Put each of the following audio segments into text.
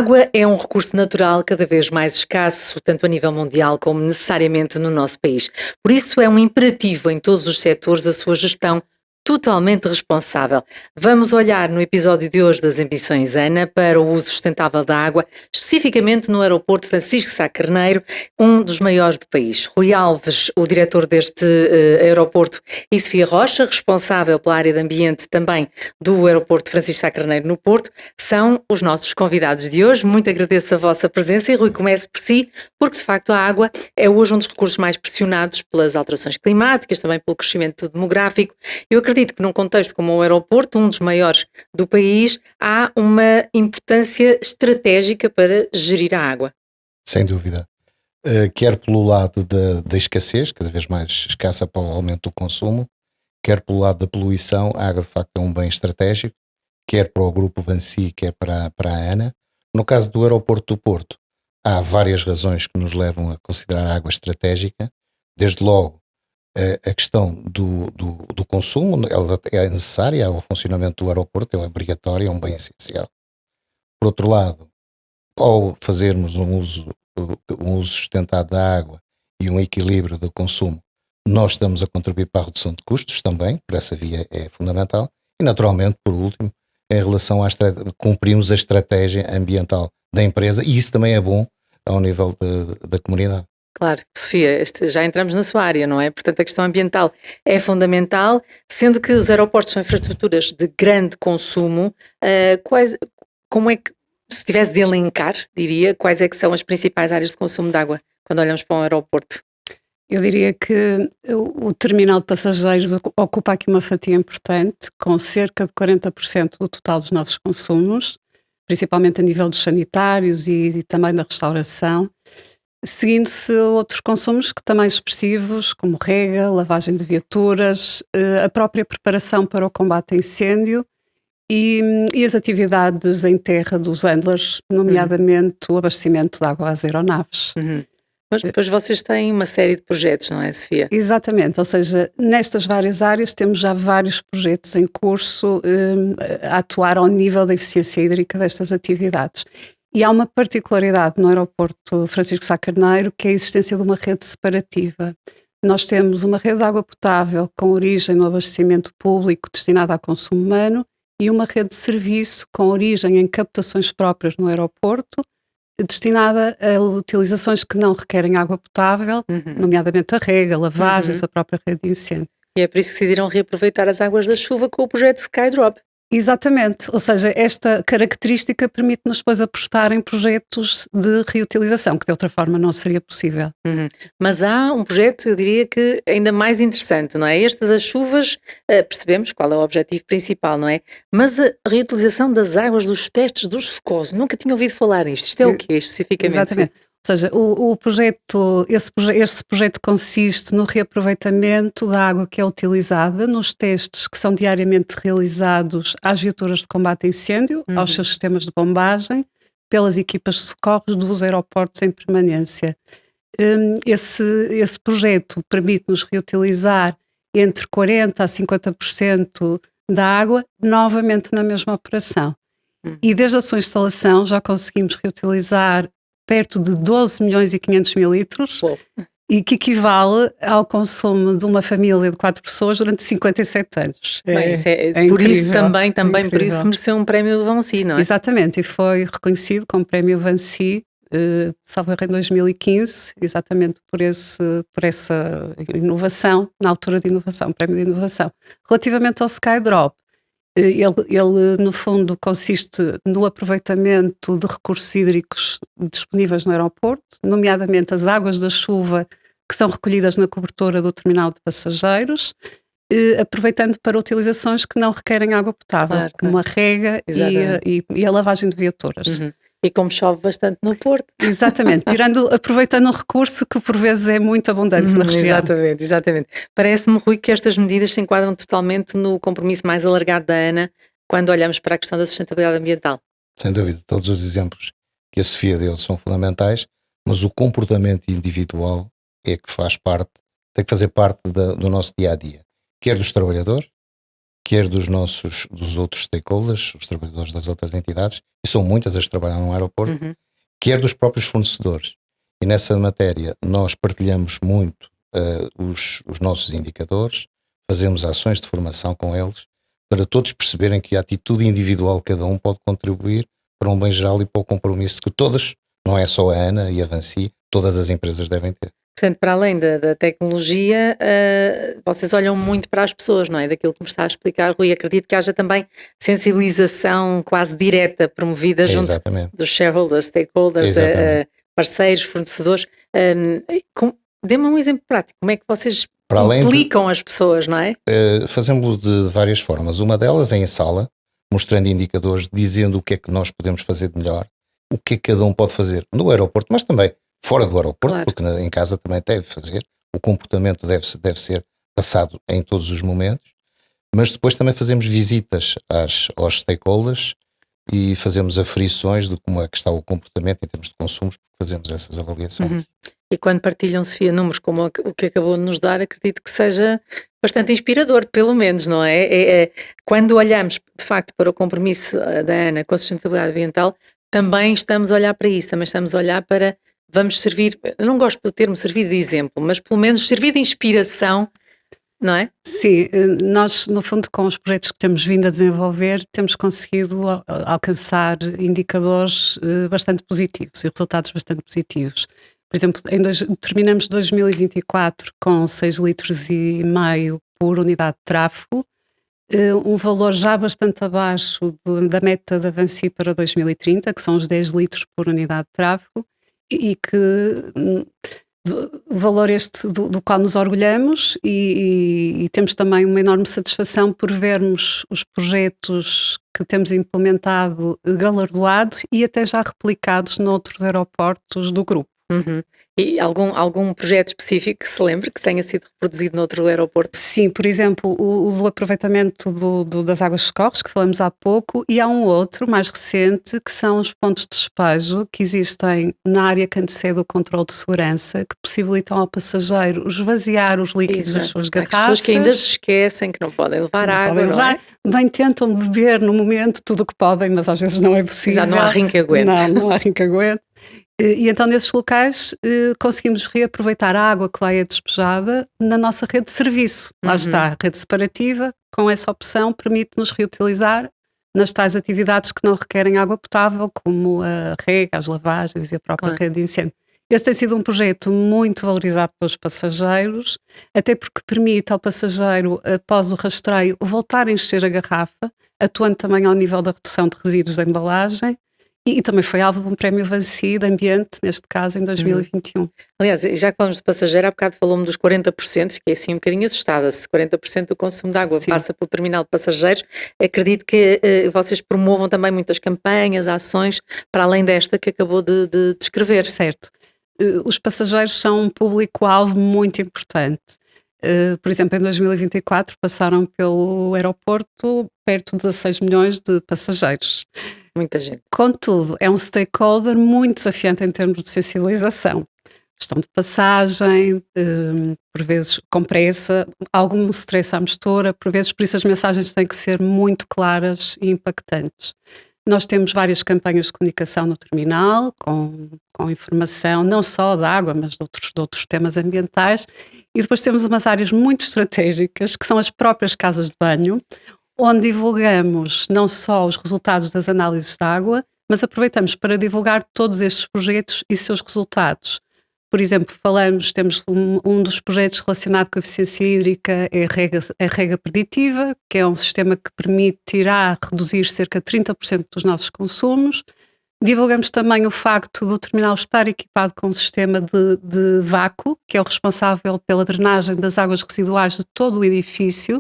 água é um recurso natural cada vez mais escasso, tanto a nível mundial como necessariamente no nosso país. Por isso é um imperativo em todos os setores a sua gestão totalmente responsável. Vamos olhar no episódio de hoje das Ambições ANA para o uso sustentável da água, especificamente no aeroporto Francisco Sá Carneiro, um dos maiores do país. Rui Alves, o diretor deste aeroporto, e Sofia Rocha, responsável pela área de ambiente também do aeroporto Francisco Sá Carneiro no Porto, são os nossos convidados de hoje. Muito agradeço a vossa presença e, Rui, comece por si, porque de facto a água é hoje um dos recursos mais pressionados pelas alterações climáticas, também pelo crescimento demográfico. Eu acredito que num contexto como o aeroporto, um dos maiores do país, há uma importância estratégica para gerir a água. Sem dúvida. Quer pelo lado da escassez, cada vez mais escassa para o aumento do consumo, quer pelo lado da poluição, a água de facto é um bem estratégico, quer para o grupo Vinci, quer para a ANA. No caso do aeroporto do Porto, há várias razões que nos levam a considerar a água estratégica. Desde logo, a questão do consumo, ela é necessária ao funcionamento do aeroporto, é obrigatória, é um bem essencial. Por outro lado, ao fazermos um uso sustentado da água e um equilíbrio do consumo, nós estamos a contribuir para a redução de custos também, por essa via é fundamental. E naturalmente, por último, em relação cumprimos a estratégia ambiental da empresa, e isso também é bom ao nível da comunidade. Claro, Sofia, já entramos na sua área, não é? Portanto, a questão ambiental é fundamental, sendo que os aeroportos são infraestruturas de grande consumo. Como é que, se tivesse de elencar, diria, quais é que são as principais áreas de consumo de água quando olhamos para um aeroporto? Eu diria que o terminal de passageiros ocupa aqui uma fatia importante, com cerca de 40% do total dos nossos consumos, principalmente a nível dos sanitários e também da restauração, seguindo-se outros consumos que também expressivos, como rega, lavagem de viaturas, a própria preparação para o combate a incêndio e as atividades em terra dos handlers, nomeadamente o abastecimento de água às aeronaves. Mas depois vocês têm uma série de projetos, não é, Sofia? Exatamente, ou seja, nestas várias áreas temos já vários projetos em curso a atuar ao nível da eficiência hídrica destas atividades. E há uma particularidade no aeroporto Francisco Sá Carneiro, que é a existência de uma rede separativa. Nós temos uma rede de água potável com origem no abastecimento público destinada a consumo humano e uma rede de serviço com origem em captações próprias no aeroporto, destinada a utilizações que não requerem água potável, nomeadamente a rega, lavagens, a própria rede de incêndio. E é por isso que decidiram reaproveitar as águas da chuva com o projeto Skydrop. Exatamente, ou seja, esta característica permite-nos depois apostar em projetos de reutilização, que de outra forma não seria possível. Mas há um projeto, eu diria que ainda mais interessante, não é? Este das chuvas, percebemos qual é o objetivo principal, não é? Mas a reutilização das águas dos testes dos FOCOS, nunca tinha ouvido falar nisto. Isto é o quê, especificamente? Exatamente. Ou seja, esse projeto consiste no reaproveitamento da água que é utilizada nos testes que são diariamente realizados às viaturas de combate a incêndio, aos seus sistemas de bombagem, pelas equipas de socorros dos aeroportos em permanência. Esse projeto permite-nos reutilizar entre 40% a 50% da água novamente na mesma operação. E desde a sua instalação já conseguimos reutilizar perto de 12 milhões e 500 mil litros, e que equivale ao consumo de uma família de 4 pessoas durante 57 anos. Por isso também por isso mereceu um prémio Vinci, não é? Exatamente, e foi reconhecido como prémio Vinci, salvo erro, em 2015, exatamente por essa inovação, na altura de inovação, prémio de inovação. Relativamente ao Skydrop, ele, no fundo, consiste no aproveitamento de recursos hídricos disponíveis no aeroporto, nomeadamente as águas da chuva que são recolhidas na cobertura do terminal de passageiros, aproveitando para utilizações que não requerem água potável, como a rega e a lavagem de viaturas. E como chove bastante no Porto. Exatamente, aproveitando um recurso que por vezes é muito abundante na região. Exatamente. Parece-me, Rui, que estas medidas se enquadram totalmente no compromisso mais alargado da ANA quando olhamos para a questão da sustentabilidade ambiental. Sem dúvida, todos os exemplos que a Sofia deu são fundamentais, mas o comportamento individual é que faz parte, tem que fazer parte do nosso dia-a-dia, quer dos trabalhadores, quer dos outros stakeholders, os trabalhadores das outras entidades, e são muitas as que trabalham no aeroporto, quer dos próprios fornecedores. E nessa matéria nós partilhamos muito os nossos indicadores, fazemos ações de formação com eles, para todos perceberem que a atitude individual de cada um pode contribuir para um bem geral e para o compromisso que todas, não é só a ANA e a Vinci, todas as empresas devem ter. Portanto, para além da tecnologia, vocês olham muito para as pessoas, não é? Daquilo que me está a explicar, Rui. Acredito que haja também sensibilização quase direta promovida junto dos shareholders, stakeholders, parceiros, fornecedores. Dê-me um exemplo prático. Como é que vocês implicam as pessoas, não é? Fazemos de várias formas. Uma delas é em sala, mostrando indicadores, dizendo o que é que nós podemos fazer de melhor, o que é que cada um pode fazer no aeroporto, mas também fora do aeroporto, claro, porque em casa também deve fazer, o comportamento deve ser passado em todos os momentos, mas depois também fazemos visitas aos stakeholders e fazemos aferições de como é que está o comportamento em termos de consumos, porque fazemos essas avaliações. E quando partilham, Sofia, números como o que acabou de nos dar, acredito que seja bastante inspirador, pelo menos, não é? Quando olhamos, de facto, para o compromisso da ANA com a sustentabilidade ambiental, também estamos a olhar para isso, também estamos a olhar para, vamos servir, eu não gosto do termo servir de exemplo, mas pelo menos servir de inspiração, não é? Sim, nós no fundo com os projetos que temos vindo a desenvolver temos conseguido alcançar indicadores bastante positivos e resultados bastante positivos. Por exemplo, terminamos 2024 com 6,5 litros por unidade de tráfego, um valor já bastante abaixo da meta da Vinci para 2030, que são os 10 litros por unidade de tráfego, e que o valor do qual nos orgulhamos e temos também uma enorme satisfação por vermos os projetos que temos implementado galardoados e até já replicados noutros aeroportos do grupo. E algum projeto específico que se lembre que tenha sido reproduzido noutro aeroporto? Sim, por exemplo, o do aproveitamento das águas de escorres, que falamos há pouco, e há um outro, mais recente, que são os pontos de despejo que existem na área que antecede o controle de segurança, que possibilitam ao passageiro esvaziar os líquidos das suas garrafas. Há pessoas que ainda se esquecem que não podem levar água, não é? Bem tentam beber no momento tudo o que podem, mas às vezes não é possível. Não há rim que aguente. Não há rim que aguente. E então nesses locais conseguimos reaproveitar a água que lá é despejada na nossa rede de serviço. Lá está, a rede separativa, com essa opção permite-nos reutilizar nas tais atividades que não requerem água potável, como a rega, as lavagens e a própria rede de incêndio. Esse tem sido um projeto muito valorizado pelos passageiros, até porque permite ao passageiro, após o rastreio, voltar a encher a garrafa, atuando também ao nível da redução de resíduos da embalagem. E também foi alvo de um prémio Vinci de ambiente, neste caso em 2021. Aliás, já que falamos de passageiro, há bocado falou-me dos 40%, fiquei assim um bocadinho assustada. Se 40% do consumo de água passa pelo terminal de passageiros, acredito que vocês promovam também muitas campanhas, ações, para além desta que acabou de descrever. Certo. Os passageiros são um público-alvo muito importante. Por exemplo, em 2024 passaram pelo aeroporto perto de 16 milhões de passageiros. Muita gente. Contudo, é um stakeholder muito desafiante em termos de sensibilização. Questão de passagem, por vezes com pressa, algum stress à mistura, por vezes por isso as mensagens têm que ser muito claras e impactantes. Nós temos várias campanhas de comunicação no terminal, com informação não só da água, mas de outros temas ambientais. E depois temos umas áreas muito estratégicas, que são as próprias casas de banho, onde divulgamos não só os resultados das análises de água, mas aproveitamos para divulgar todos estes projetos e seus resultados. Por exemplo, temos um dos projetos relacionado com a eficiência hídrica, é a rega preditiva, que é um sistema que permitirá reduzir cerca de 30% dos nossos consumos. Divulgamos também o facto do terminal estar equipado com um sistema de vácuo, que é o responsável pela drenagem das águas residuais de todo o edifício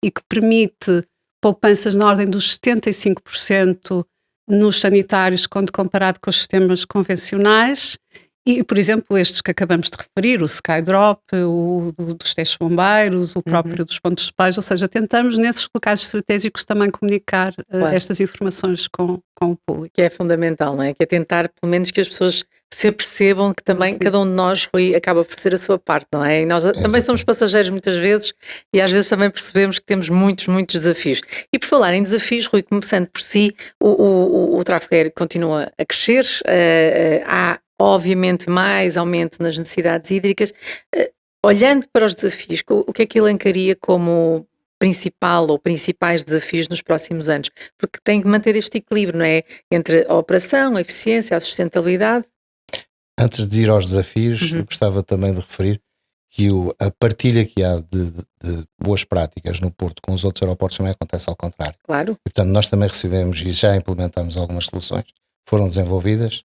e que permite poupanças na ordem dos 75% nos sanitários quando comparado com os sistemas convencionais. E, por exemplo, estes que acabamos de referir, o Skydrop, o dos testes bombeiros, o próprio dos pontos de despejo, ou seja, tentamos nesses locais estratégicos também comunicar Claro. estas informações com o público. Que é fundamental, não é? Que é tentar, pelo menos, que as pessoas se apercebam que também cada um de nós, Rui, acaba por fazer a sua parte, não é? E nós também somos passageiros muitas vezes e às vezes também percebemos que temos muitos, muitos desafios. E por falar em desafios, Rui, começando por si, o tráfego aéreo continua a crescer, há obviamente mais aumento nas necessidades hídricas. Olhando para os desafios, o que é que elencaria como principal ou principais desafios nos próximos anos? Porque tem que manter este equilíbrio, não é? Entre a operação, a eficiência, a sustentabilidade. Antes de ir aos desafios, eu gostava também de referir que a partilha que há de boas práticas no Porto com os outros aeroportos também acontece ao contrário. Claro. E, portanto, nós também recebemos e já implementamos algumas soluções que foram desenvolvidas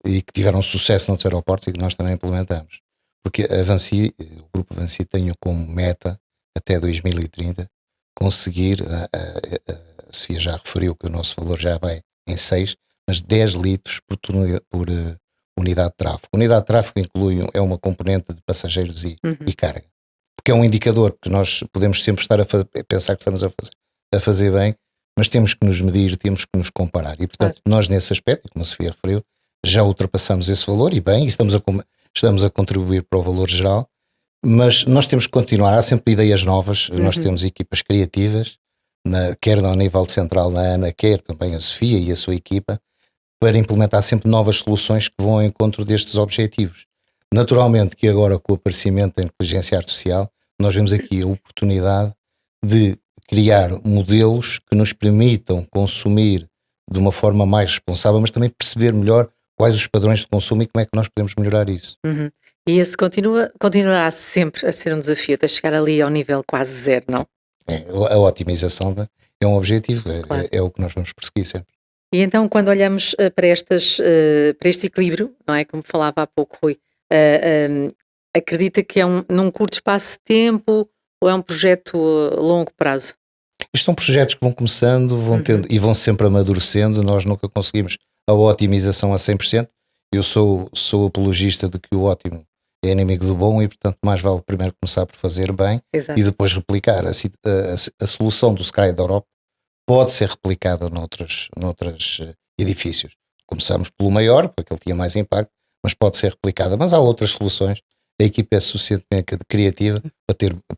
e que tiveram sucesso noutros aeroportos e que nós também implementamos. Porque a Vansi, o grupo Vansi tem como meta até 2030 conseguir, a Sofia já referiu que o nosso valor já vai em 6, mas 10 litros por unidade de tráfego. Unidade de tráfego é uma componente de passageiros e carga. Porque é um indicador que nós podemos sempre estar a pensar que estamos a fazer bem, mas temos que nos medir, temos que nos comparar. E, portanto, nós nesse aspecto, como a Sofia referiu, já ultrapassamos esse valor e bem, estamos a contribuir para o valor geral, mas nós temos que continuar, há sempre ideias novas, nós temos equipas criativas, quer ao nível central da ANA, quer também a Sofia e a sua equipa, para implementar sempre novas soluções que vão ao encontro destes objetivos. Naturalmente que agora com o aparecimento da inteligência artificial, nós vemos aqui a oportunidade de criar modelos que nos permitam consumir de uma forma mais responsável, mas também perceber melhor quais os padrões de consumo e como é que nós podemos melhorar isso. E esse continuará sempre a ser um desafio, até chegar ali ao nível quase zero, não? A otimização é um objetivo, Claro. é o que nós vamos perseguir sempre. E então, quando olhamos para este equilíbrio, não é? Como falava há pouco, Rui, acredita que é num curto espaço de tempo ou é um projeto a longo prazo? Isto são projetos que vão começando, vão tendo e vão sempre amadurecendo. Nós nunca conseguimos a otimização a 100%. Eu sou apologista de que o ótimo é inimigo do bom e, portanto, mais vale primeiro começar por fazer bem. Exato. E depois replicar. A solução do Skydrop pode ser replicada noutros edifícios. Começamos pelo maior, porque ele tinha mais impacto, mas pode ser replicada. Mas há outras soluções. A equipe é suficientemente criativa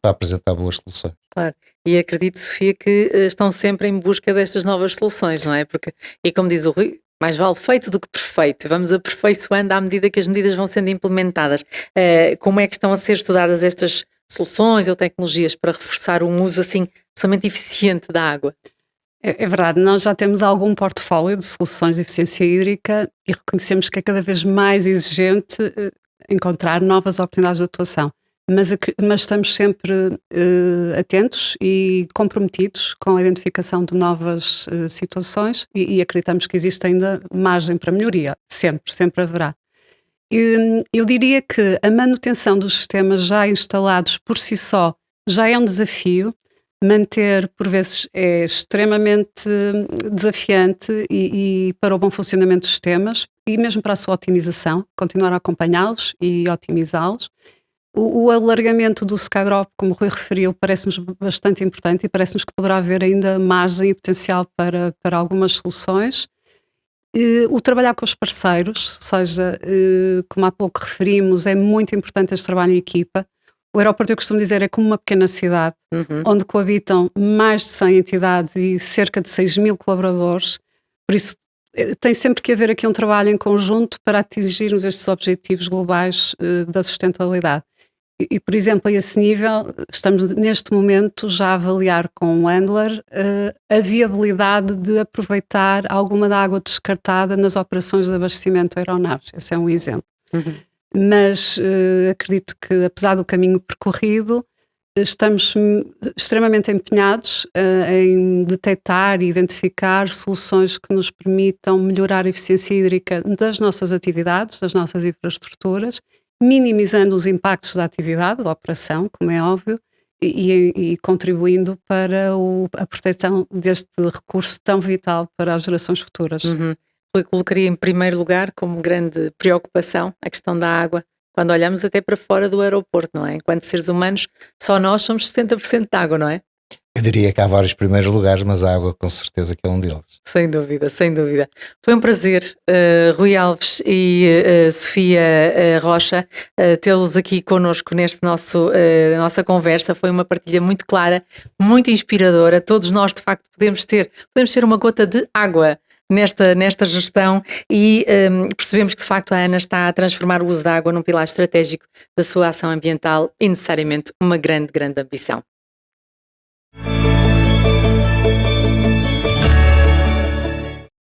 para apresentar boas soluções. Claro, e acredito, Sofia, que estão sempre em busca destas novas soluções, não é? Porque, e como diz o Rui, mais vale feito do que perfeito. Vamos aperfeiçoando à medida que as medidas vão sendo implementadas. Como é que estão a ser estudadas estas soluções ou tecnologias para reforçar um uso assim somente eficiente da água? É verdade, nós já temos algum portfólio de soluções de eficiência hídrica e reconhecemos que é cada vez mais exigente encontrar novas oportunidades de atuação. Mas estamos sempre atentos e comprometidos com a identificação de novas situações e acreditamos que existe ainda margem para melhoria, sempre haverá. Eu diria que a manutenção dos sistemas já instalados por si só já é um desafio. Manter, por vezes, é extremamente desafiante e para o bom funcionamento dos sistemas e mesmo para a sua otimização, continuar a acompanhá-los e otimizá-los. O alargamento do Skydrop, como o Rui referiu, parece-nos bastante importante e parece-nos que poderá haver ainda margem e potencial para algumas soluções. O trabalhar com os parceiros, ou seja, como há pouco referimos, é muito importante este trabalho em equipa. O aeroporto, eu costumo dizer, é como uma pequena cidade, onde coabitam mais de 100 entidades e cerca de 6.000 colaboradores. Por isso, tem sempre que haver aqui um trabalho em conjunto para atingirmos estes objetivos globais da sustentabilidade. E, por exemplo, a esse nível, estamos neste momento já a avaliar com o Handler a viabilidade de aproveitar alguma da água descartada nas operações de abastecimento de aeronaves. Esse é um exemplo. Mas acredito que, apesar do caminho percorrido, estamos extremamente empenhados em detectar e identificar soluções que nos permitam melhorar a eficiência hídrica das nossas atividades, das nossas infraestruturas, minimizando os impactos da atividade, da operação, como é óbvio, e contribuindo para a proteção deste recurso tão vital para as gerações futuras. Rui colocaria em primeiro lugar como grande preocupação a questão da água, quando olhamos até para fora do aeroporto, não é? Enquanto seres humanos, só nós somos 70% de água, não é? Eu diria que há vários primeiros lugares, mas a água com certeza que é um deles. Sem dúvida, sem dúvida. Foi um prazer, Rui Alves e Sofia Rocha, tê-los aqui connosco neste nossa conversa. Foi uma partilha muito clara, muito inspiradora. Todos nós, de facto, podemos ser uma gota de água nesta gestão e percebemos que, de facto, a ANA está a transformar o uso da água num pilar estratégico da sua ação ambiental e necessariamente uma grande, grande ambição.